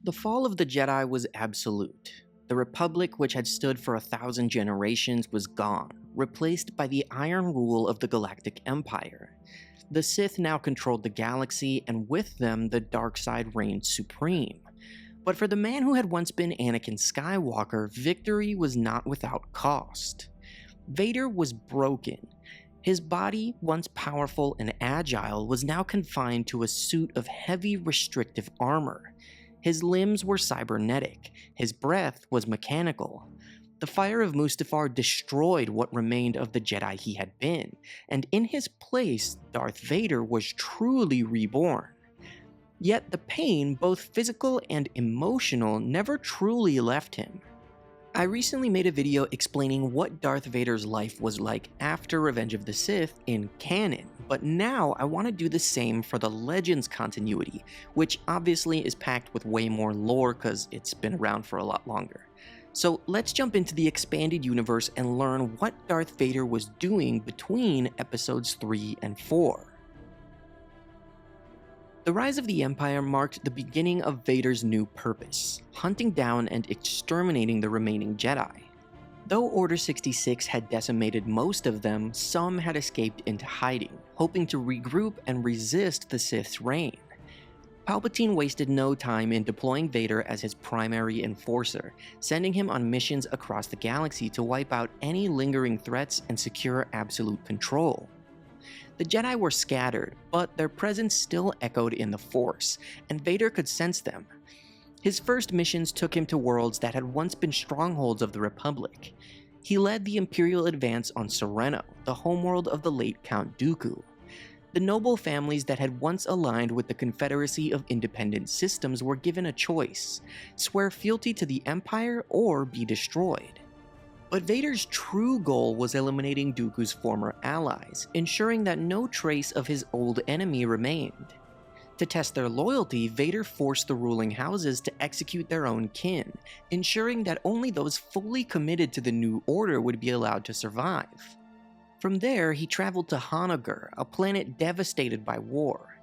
The fall of the Jedi was absolute. The Republic, which had stood for 1,000 generations, was gone, replaced by the iron rule of the Galactic Empire. The Sith now controlled the galaxy, and with them, the dark side reigned supreme. But for the man who had once been Anakin Skywalker, victory was not without cost. Vader was broken. His body, once powerful and agile, was now confined to a suit of heavy restrictive armor. His limbs were cybernetic, his breath was mechanical. The fire of Mustafar destroyed what remained of the Jedi he had been, and in his place, Darth Vader was truly reborn. Yet the pain, both physical and emotional, never truly left him. I recently made a video explaining what Darth Vader's life was like after Revenge of the Sith in canon, but now I want to do the same for the Legends continuity, which obviously is packed with way more lore because it's been around for a lot longer. So let's jump into the expanded universe and learn what Darth Vader was doing between episodes 3 and 4. The rise of the Empire marked the beginning of Vader's new purpose, hunting down and exterminating the remaining Jedi. Though Order 66 had decimated most of them, some had escaped into hiding, hoping to regroup and resist the Sith's reign. Palpatine wasted no time in deploying Vader as his primary enforcer, sending him on missions across the galaxy to wipe out any lingering threats and secure absolute control. The Jedi were scattered, but their presence still echoed in the Force, and Vader could sense them. His first missions took him to worlds that had once been strongholds of the Republic. He led the Imperial advance on Sereno, the homeworld of the late Count Dooku. The noble families that had once aligned with the Confederacy of Independent Systems were given a choice: swear fealty to the Empire or be destroyed. But Vader's true goal was eliminating Dooku's former allies, ensuring that no trace of his old enemy remained. To test their loyalty, Vader forced the ruling houses to execute their own kin, ensuring that only those fully committed to the new order would be allowed to survive. From there, he traveled to Honoghr, a planet devastated by war.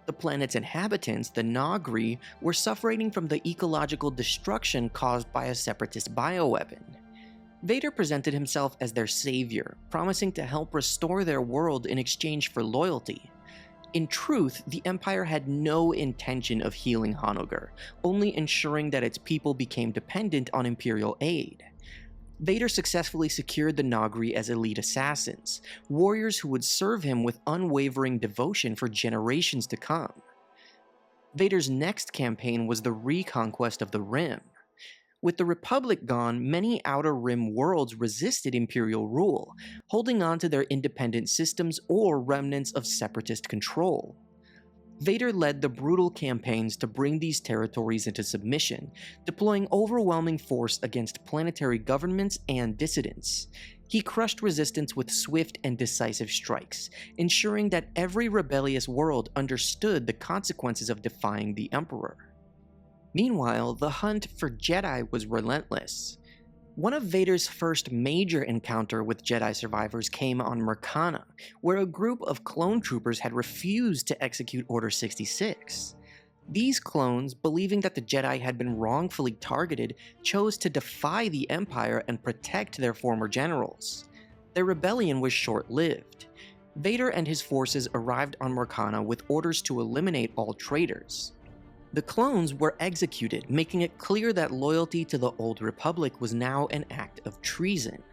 The planet's inhabitants, the Nagri, were suffering from the ecological destruction caused by a separatist bioweapon. Vader presented himself as their savior, promising to help restore their world in exchange for loyalty. In truth, the Empire had no intention of healing Honoghr, only ensuring that its people became dependent on Imperial aid. Vader successfully secured the Nagri as elite assassins, warriors who would serve him with unwavering devotion for generations to come. Vader's next campaign was the reconquest of the Rim. With the Republic gone, many Outer Rim worlds resisted Imperial rule, holding on to their independent systems or remnants of separatist control. Vader led the brutal campaigns to bring these territories into submission, deploying overwhelming force against planetary governments and dissidents. He crushed resistance with swift and decisive strikes, ensuring that every rebellious world understood the consequences of defying the Emperor. Meanwhile, the hunt for Jedi was relentless. One of Vader's first major encounter with Jedi survivors came on Myrkana, where a group of clone troopers had refused to execute Order 66. These clones, believing that the Jedi had been wrongfully targeted, chose to defy the Empire and protect their former generals. Their rebellion was short-lived. Vader and his forces arrived on Myrkana with orders to eliminate all traitors. The clones were executed, making it clear that loyalty to the Old Republic was now an act of treason.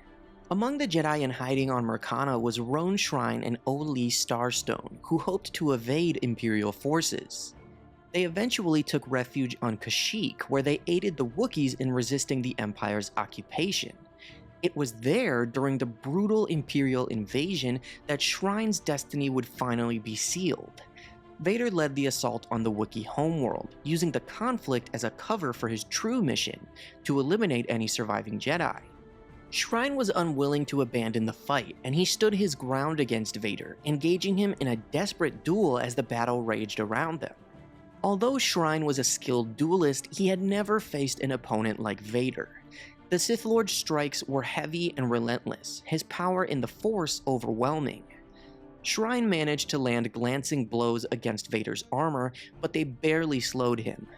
Among the Jedi in hiding on Myrkana was Roan Shrine and Oli Starstone, who hoped to evade Imperial forces. They eventually took refuge on Kashyyyk, where they aided the Wookiees in resisting the Empire's occupation. It was there, during the brutal Imperial invasion, that Shrine's destiny would finally be sealed. Vader led the assault on the Wookiee homeworld, using the conflict as a cover for his true mission, to eliminate any surviving Jedi. Shrine was unwilling to abandon the fight, and he stood his ground against Vader, engaging him in a desperate duel as the battle raged around them. Although Shrine was a skilled duelist, he had never faced an opponent like Vader. The Sith Lord's strikes were heavy and relentless, his power in the Force overwhelming. Shrine managed to land glancing blows against Vader's armor, but they barely slowed him.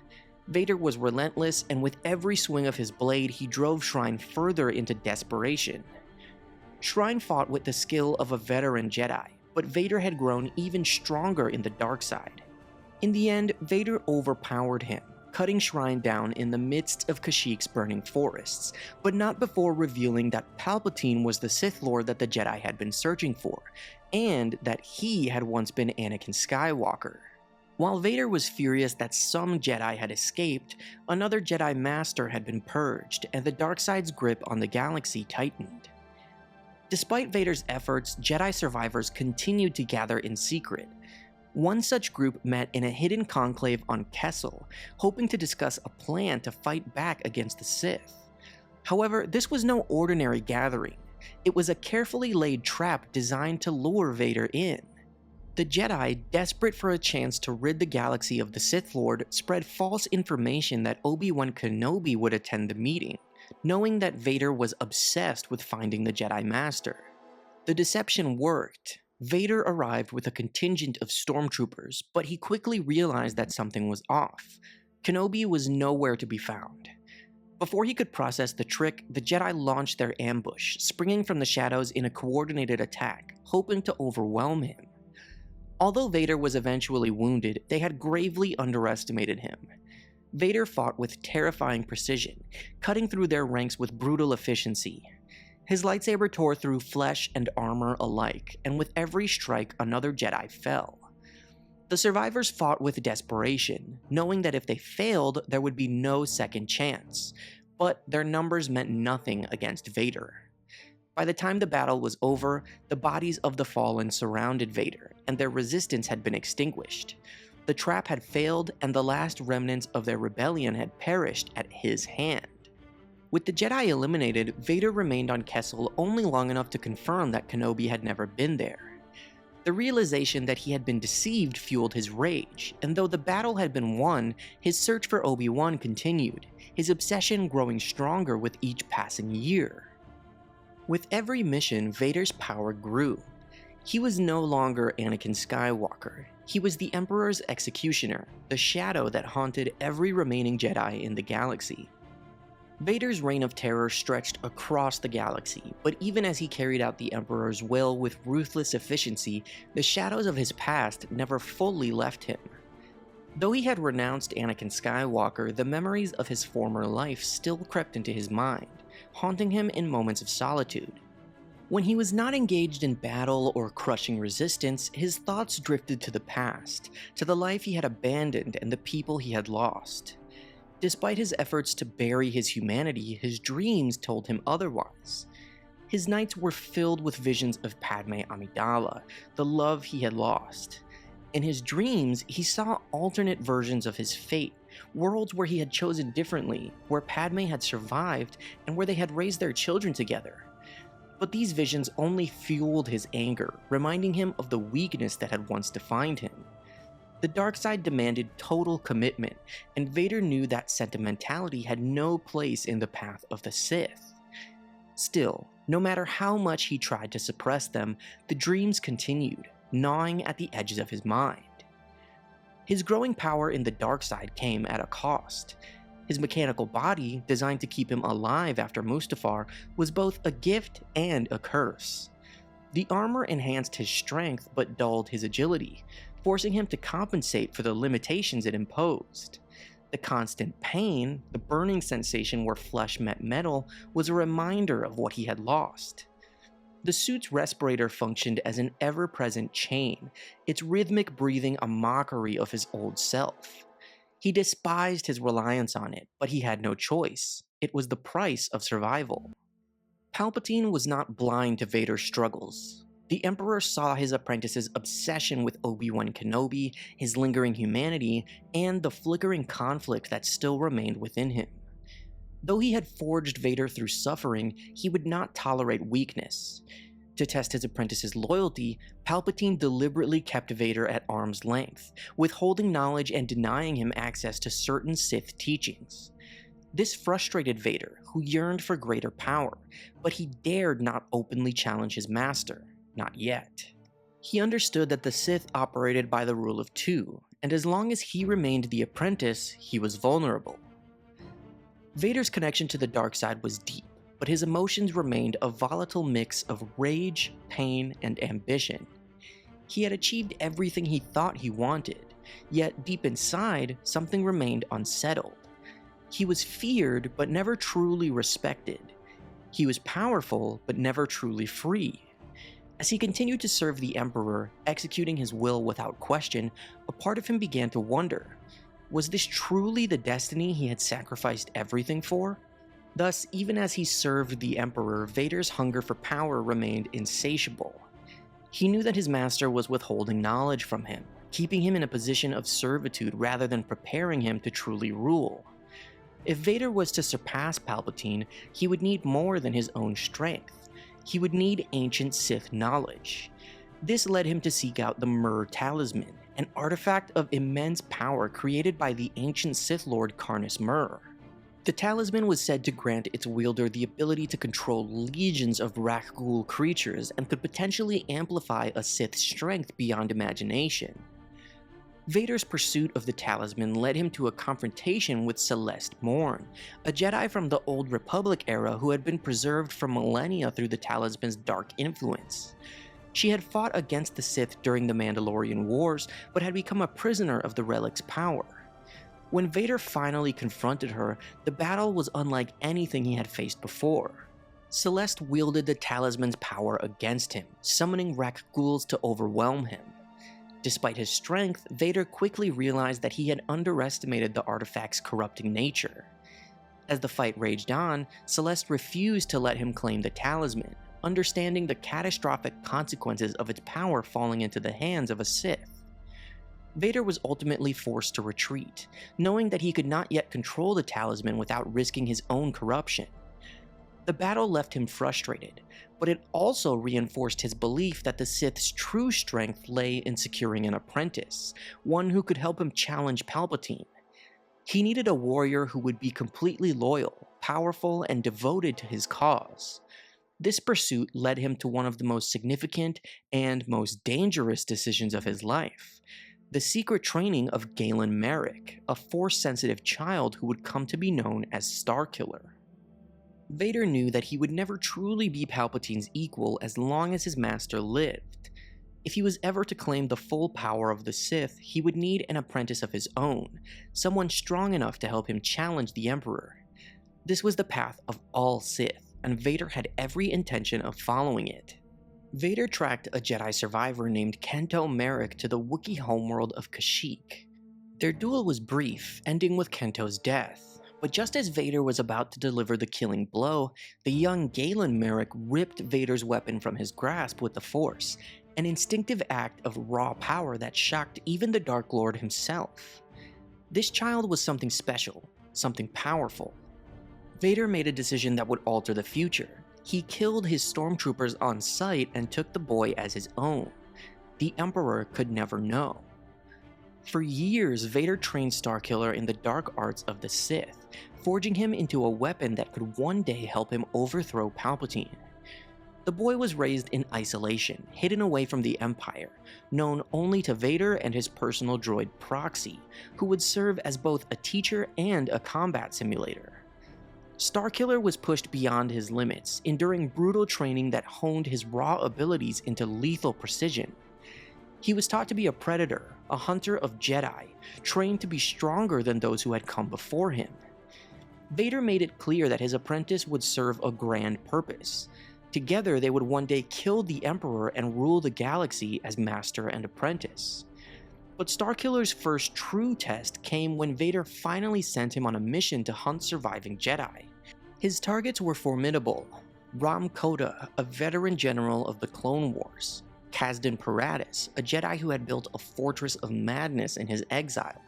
Vader was relentless, and with every swing of his blade, he drove Shrine further into desperation. Shrine fought with the skill of a veteran Jedi, but Vader had grown even stronger in the dark side. In the end, Vader overpowered him, cutting Shrine down in the midst of Kashyyyk's burning forests, but not before revealing that Palpatine was the Sith Lord that the Jedi had been searching for, and that he had once been Anakin Skywalker. While Vader was furious that some Jedi had escaped, another Jedi Master had been purged, and the Darkside's grip on the galaxy tightened. Despite Vader's efforts, Jedi survivors continued to gather in secret. One such group met in a hidden conclave on Kessel, hoping to discuss a plan to fight back against the Sith. However, this was no ordinary gathering. It was a carefully laid trap designed to lure Vader in. The Jedi, desperate for a chance to rid the galaxy of the Sith Lord, spread false information that Obi-Wan Kenobi would attend the meeting, knowing that Vader was obsessed with finding the Jedi Master. The deception worked. Vader arrived with a contingent of stormtroopers, but he quickly realized that something was off. Kenobi was nowhere to be found. Before he could process the trick, the Jedi launched their ambush, springing from the shadows in a coordinated attack, hoping to overwhelm him. Although Vader was eventually wounded, they had gravely underestimated him. Vader fought with terrifying precision, cutting through their ranks with brutal efficiency. His lightsaber tore through flesh and armor alike, and with every strike, another Jedi fell. The survivors fought with desperation, knowing that if they failed, there would be no second chance, but their numbers meant nothing against Vader. By the time the battle was over, the bodies of the fallen surrounded Vader, and their resistance had been extinguished. The trap had failed, and the last remnants of their rebellion had perished at his hand. With the Jedi eliminated, Vader remained on Kessel only long enough to confirm that Kenobi had never been there. The realization that he had been deceived fueled his rage, and though the battle had been won, his search for Obi-Wan continued, his obsession growing stronger with each passing year. With every mission, Vader's power grew. He was no longer Anakin Skywalker. He was the Emperor's executioner, the shadow that haunted every remaining Jedi in the galaxy. Vader's reign of terror stretched across the galaxy, but even as he carried out the Emperor's will with ruthless efficiency, the shadows of his past never fully left him. Though he had renounced Anakin Skywalker, the memories of his former life still crept into his mind, haunting him in moments of solitude. When he was not engaged in battle or crushing resistance, his thoughts drifted to the past, to the life he had abandoned and the people he had lost. Despite his efforts to bury his humanity, his dreams told him otherwise. His nights were filled with visions of Padme Amidala, the love he had lost. In his dreams, he saw alternate versions of his fate, worlds where he had chosen differently, where Padme had survived, and where they had raised their children together. But these visions only fueled his anger, reminding him of the weakness that had once defined him. The dark side demanded total commitment, and Vader knew that sentimentality had no place in the path of the Sith. Still, no matter how much he tried to suppress them, the dreams continued, gnawing at the edges of his mind. His growing power in the dark side came at a cost. His mechanical body, designed to keep him alive after Mustafar, was both a gift and a curse. The armor enhanced his strength but dulled his agility, forcing him to compensate for the limitations it imposed. The constant pain, the burning sensation where flesh met metal, was a reminder of what he had lost. The suit's respirator functioned as an ever-present chain, its rhythmic breathing a mockery of his old self. He despised his reliance on it, but he had no choice. It was the price of survival. Palpatine was not blind to Vader's struggles. The Emperor saw his apprentice's obsession with Obi-Wan Kenobi, his lingering humanity, and the flickering conflict that still remained within him. Though he had forged Vader through suffering, he would not tolerate weakness. To test his apprentice's loyalty, Palpatine deliberately kept Vader at arm's length, withholding knowledge and denying him access to certain Sith teachings. This frustrated Vader, who yearned for greater power, but he dared not openly challenge his master. Not yet. He understood that the Sith operated by the rule of two, and as long as he remained the apprentice, he was vulnerable. Vader's connection to the dark side was deep, but his emotions remained a volatile mix of rage, pain, and ambition. He had achieved everything he thought he wanted, yet deep inside, something remained unsettled. He was feared, but never truly respected. He was powerful, but never truly free. As he continued to serve the Emperor, executing his will without question, a part of him began to wonder, was this truly the destiny he had sacrificed everything for? Thus, even as he served the Emperor, Vader's hunger for power remained insatiable. He knew that his master was withholding knowledge from him, keeping him in a position of servitude rather than preparing him to truly rule. If Vader was to surpass Palpatine, he would need more than his own strength. He would need ancient Sith knowledge. This led him to seek out the Myrrh Talisman, an artifact of immense power created by the ancient Sith Lord Karness Myrrh. The talisman was said to grant its wielder the ability to control legions of Rakghoul creatures and could potentially amplify a Sith's strength beyond imagination. Vader's pursuit of the talisman led him to a confrontation with Celeste Morn, a Jedi from the Old Republic era who had been preserved for millennia through the talisman's dark influence. She had fought against the Sith during the Mandalorian Wars, but had become a prisoner of the relic's power. When Vader finally confronted her, the battle was unlike anything he had faced before. Celeste wielded the talisman's power against him, summoning Rakghouls to overwhelm him. Despite his strength, Vader quickly realized that he had underestimated the artifact's corrupting nature. As the fight raged on, Celeste refused to let him claim the talisman, understanding the catastrophic consequences of its power falling into the hands of a Sith. Vader was ultimately forced to retreat, knowing that he could not yet control the talisman without risking his own corruption. The battle left him frustrated, but it also reinforced his belief that the Sith's true strength lay in securing an apprentice, one who could help him challenge Palpatine. He needed a warrior who would be completely loyal, powerful, and devoted to his cause. This pursuit led him to one of the most significant and most dangerous decisions of his life: the secret training of Galen Marek, a Force-sensitive child who would come to be known as Starkiller. Vader knew that he would never truly be Palpatine's equal as long as his master lived. If he was ever to claim the full power of the Sith, he would need an apprentice of his own, someone strong enough to help him challenge the Emperor. This was the path of all Sith, and Vader had every intention of following it. Vader tracked a Jedi survivor named Kento Marek to the Wookiee homeworld of Kashyyyk. Their duel was brief, ending with Kento's death, but just as Vader was about to deliver the killing blow, the young Galen Marek ripped Vader's weapon from his grasp with the Force, an instinctive act of raw power that shocked even the Dark Lord himself. This child was something special, something powerful. Vader made a decision that would alter the future. He killed his stormtroopers on sight and took the boy as his own. The Emperor could never know. For years, Vader trained Starkiller in the dark arts of the Sith, forging him into a weapon that could one day help him overthrow Palpatine. The boy was raised in isolation, hidden away from the Empire, known only to Vader and his personal droid Proxy, who would serve as both a teacher and a combat simulator. Starkiller was pushed beyond his limits, enduring brutal training that honed his raw abilities into lethal precision. He was taught to be a predator, a hunter of Jedi, trained to be stronger than those who had come before him. Vader made it clear that his apprentice would serve a grand purpose. Together, they would one day kill the Emperor and rule the galaxy as master and apprentice. But Starkiller's first true test came when Vader finally sent him on a mission to hunt surviving Jedi. His targets were formidable: Ram Koda, a veteran general of the Clone Wars; Kazdan Paratus, a Jedi who had built a fortress of madness in his exile;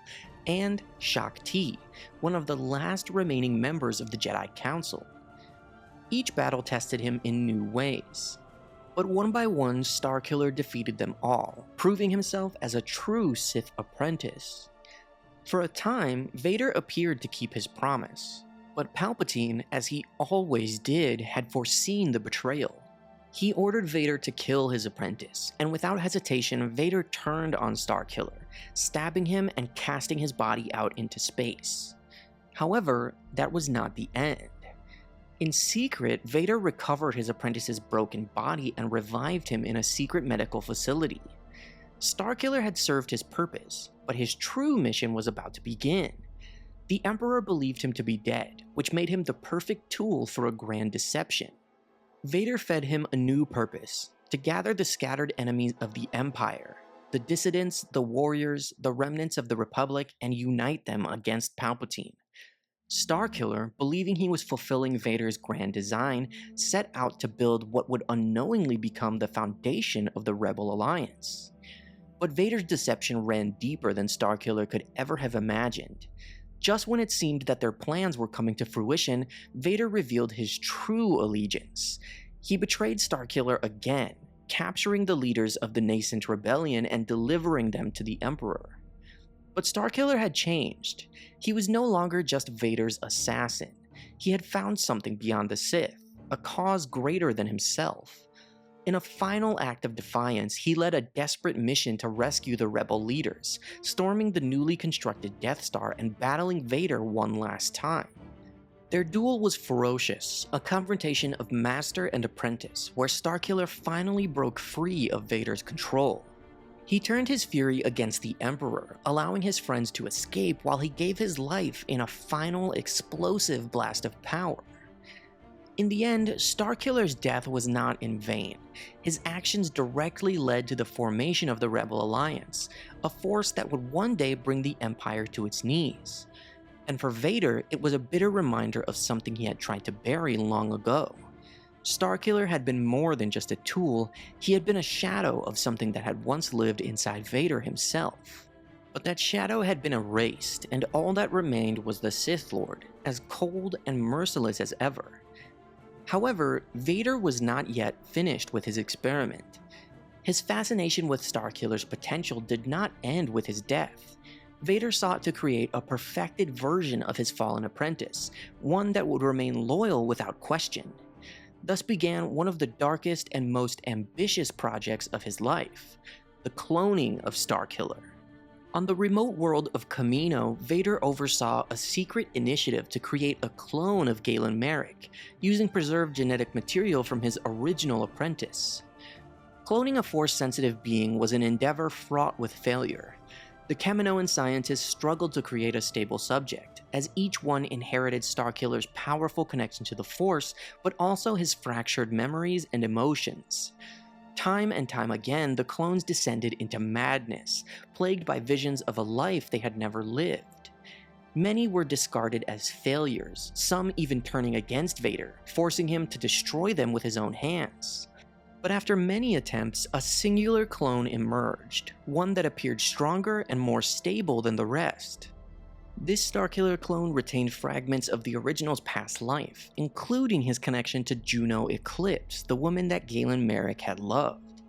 and Shaak Ti, one of the last remaining members of the Jedi Council. Each battle tested him in new ways. But one by one, Starkiller defeated them all, proving himself as a true Sith apprentice. For a time, Vader appeared to keep his promise, but Palpatine, as he always did, had foreseen the betrayal. He ordered Vader to kill his apprentice, and without hesitation, Vader turned on Starkiller, stabbing him and casting his body out into space. However, that was not the end. In secret, Vader recovered his apprentice's broken body and revived him in a secret medical facility. Starkiller had served his purpose, but his true mission was about to begin. The Emperor believed him to be dead, which made him the perfect tool for a grand deception. Vader fed him a new purpose: to gather the scattered enemies of the Empire, the dissidents, the warriors, the remnants of the Republic, and unite them against Palpatine. Starkiller, believing he was fulfilling Vader's grand design, set out to build what would unknowingly become the foundation of the Rebel Alliance. But Vader's deception ran deeper than Starkiller could ever have imagined. Just when it seemed that their plans were coming to fruition, Vader revealed his true allegiance. He betrayed Starkiller again, capturing the leaders of the nascent rebellion and delivering them to the Emperor. But Starkiller had changed. He was no longer just Vader's assassin. He had found something beyond the Sith, a cause greater than himself. In a final act of defiance, he led a desperate mission to rescue the rebel leaders, storming the newly constructed Death Star and battling Vader one last time. Their duel was ferocious, a confrontation of master and apprentice, where Starkiller finally broke free of Vader's control. He turned his fury against the Emperor, allowing his friends to escape while he gave his life in a final explosive blast of power. In the end, Starkiller's death was not in vain. His actions directly led to the formation of the Rebel Alliance, a force that would one day bring the Empire to its knees. And for Vader, it was a bitter reminder of something he had tried to bury long ago. Starkiller had been more than just a tool, he had been a shadow of something that had once lived inside Vader himself. But that shadow had been erased, and all that remained was the Sith Lord, as cold and merciless as ever. However, Vader was not yet finished with his experiment. His fascination with Starkiller's potential did not end with his death. Vader sought to create a perfected version of his fallen apprentice, one that would remain loyal without question. Thus began one of the darkest and most ambitious projects of his life, the cloning of Starkiller. On the remote world of Kamino, Vader oversaw a secret initiative to create a clone of Galen Marek, using preserved genetic material from his original apprentice. Cloning a Force-sensitive being was an endeavor fraught with failure. The Kaminoan scientists struggled to create a stable subject, as each one inherited Starkiller's powerful connection to the Force, but also his fractured memories and emotions. Time and time again, the clones descended into madness, plagued by visions of a life they had never lived. Many were discarded as failures, some even turning against Vader, forcing him to destroy them with his own hands. But after many attempts, a singular clone emerged, one that appeared stronger and more stable than the rest. This Starkiller clone retained fragments of the original's past life, including his connection to Juno Eclipse, the woman that Galen Marek had loved.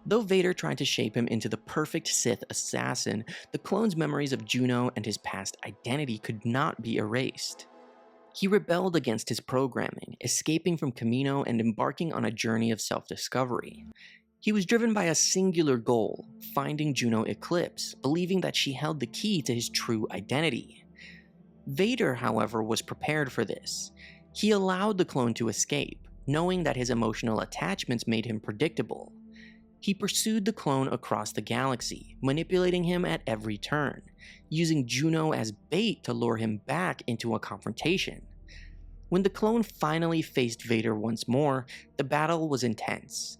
Though Vader tried to shape him into the perfect Sith assassin, the clone's memories of Juno and his past identity could not be erased. He rebelled against his programming, escaping from Kamino and embarking on a journey of self-discovery. He was driven by a singular goal, finding Juno Eclipse, believing that she held the key to his true identity. Vader, however, was prepared for this. He allowed the clone to escape, knowing that his emotional attachments made him predictable. He pursued the clone across the galaxy, manipulating him at every turn, using Juno as bait to lure him back into a confrontation. When the clone finally faced Vader once more, the battle was intense.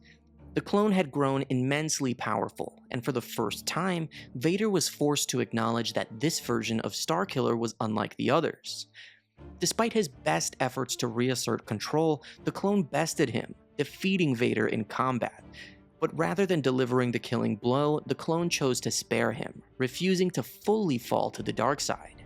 The clone had grown immensely powerful, and for the first time, Vader was forced to acknowledge that this version of Starkiller was unlike the others. Despite his best efforts to reassert control, the clone bested him, defeating Vader in combat. But rather than delivering the killing blow, the clone chose to spare him, refusing to fully fall to the dark side.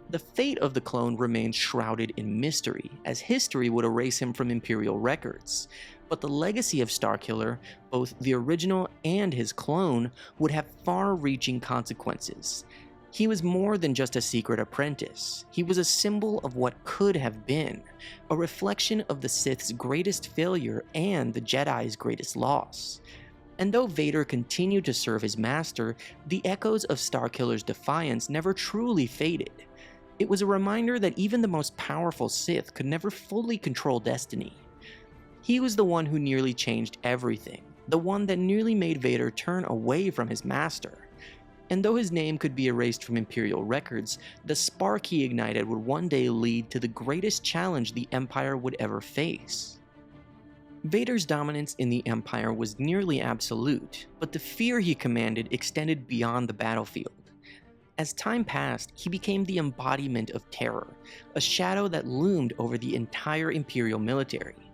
The fate of the clone remained shrouded in mystery, as history would erase him from Imperial records. But the legacy of Starkiller, both the original and his clone, would have far-reaching consequences. He was more than just a secret apprentice. He was a symbol of what could have been, a reflection of the Sith's greatest failure and the Jedi's greatest loss. And though Vader continued to serve his master, the echoes of Starkiller's defiance never truly faded. It was a reminder that even the most powerful Sith could never fully control destiny. He was the one who nearly changed everything, the one that nearly made Vader turn away from his master. And though his name could be erased from Imperial records, the spark he ignited would one day lead to the greatest challenge the Empire would ever face. Vader's dominance in the Empire was nearly absolute, but the fear he commanded extended beyond the battlefield. As time passed, he became the embodiment of terror, a shadow that loomed over the entire Imperial military.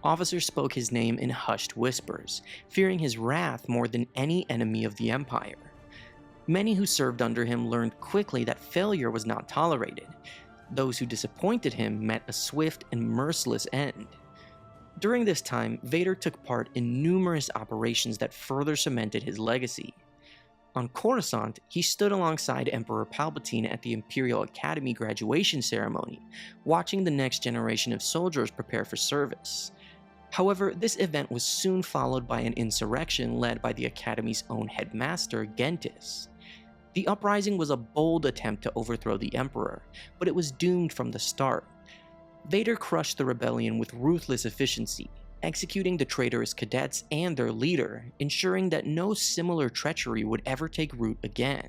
Officers spoke his name in hushed whispers, fearing his wrath more than any enemy of the Empire. Many who served under him learned quickly that failure was not tolerated. Those who disappointed him met a swift and merciless end. During this time, Vader took part in numerous operations that further cemented his legacy. On Coruscant, he stood alongside Emperor Palpatine at the Imperial Academy graduation ceremony, watching the next generation of soldiers prepare for service. However, this event was soon followed by an insurrection led by the Academy's own headmaster, Gentis. The uprising was a bold attempt to overthrow the Emperor, but it was doomed from the start. Vader crushed the rebellion with ruthless efficiency, executing the traitorous cadets and their leader, ensuring that no similar treachery would ever take root again.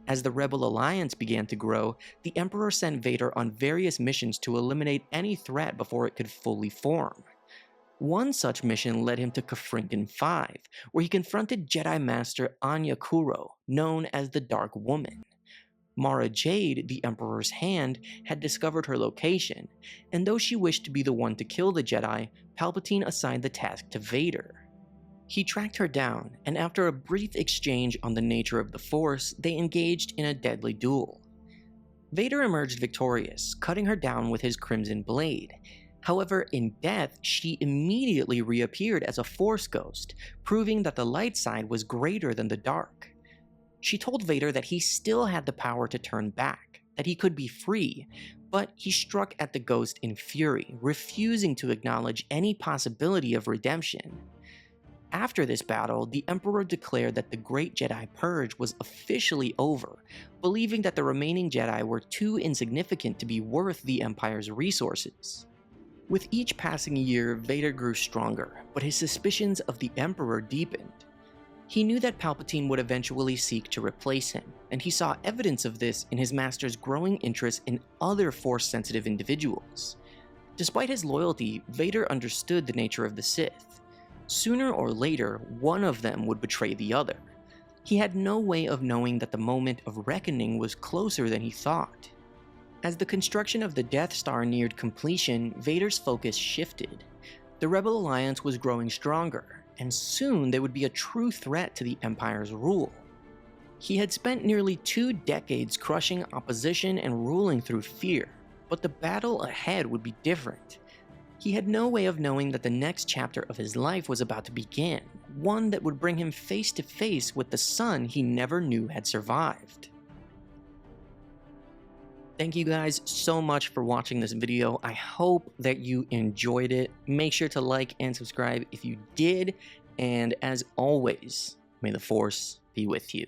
As the Rebel Alliance began to grow, the Emperor sent Vader on various missions to eliminate any threat before it could fully form. One such mission led him to Kafrinkan 5, where he confronted Jedi Master Anya Kuro, known as the Dark Woman. Mara Jade, the Emperor's hand, had discovered her location, and though she wished to be the one to kill the Jedi, Palpatine assigned the task to Vader. He tracked her down, and after a brief exchange on the nature of the Force, they engaged in a deadly duel. Vader emerged victorious, cutting her down with his Crimson Blade. However, in death, she immediately reappeared as a Force ghost, proving that the light side was greater than the dark. She told Vader that he still had the power to turn back, that he could be free, but he struck at the ghost in fury, refusing to acknowledge any possibility of redemption. After this battle, the Emperor declared that the Great Jedi Purge was officially over, believing that the remaining Jedi were too insignificant to be worth the Empire's resources. With each passing year, Vader grew stronger, but his suspicions of the Emperor deepened. He knew that Palpatine would eventually seek to replace him, and he saw evidence of this in his master's growing interest in other Force-sensitive individuals. Despite his loyalty, Vader understood the nature of the Sith. Sooner or later, one of them would betray the other. He had no way of knowing that the moment of reckoning was closer than he thought. As the construction of the Death Star neared completion, Vader's focus shifted. The Rebel Alliance was growing stronger, and soon they would be a true threat to the Empire's rule. He had spent nearly 2 decades crushing opposition and ruling through fear, but the battle ahead would be different. He had no way of knowing that the next chapter of his life was about to begin, one that would bring him face to face with the son he never knew had survived. Thank you guys so much for watching this video. I hope that you enjoyed it. Make sure to like and subscribe if you did. And as always, may the Force be with you.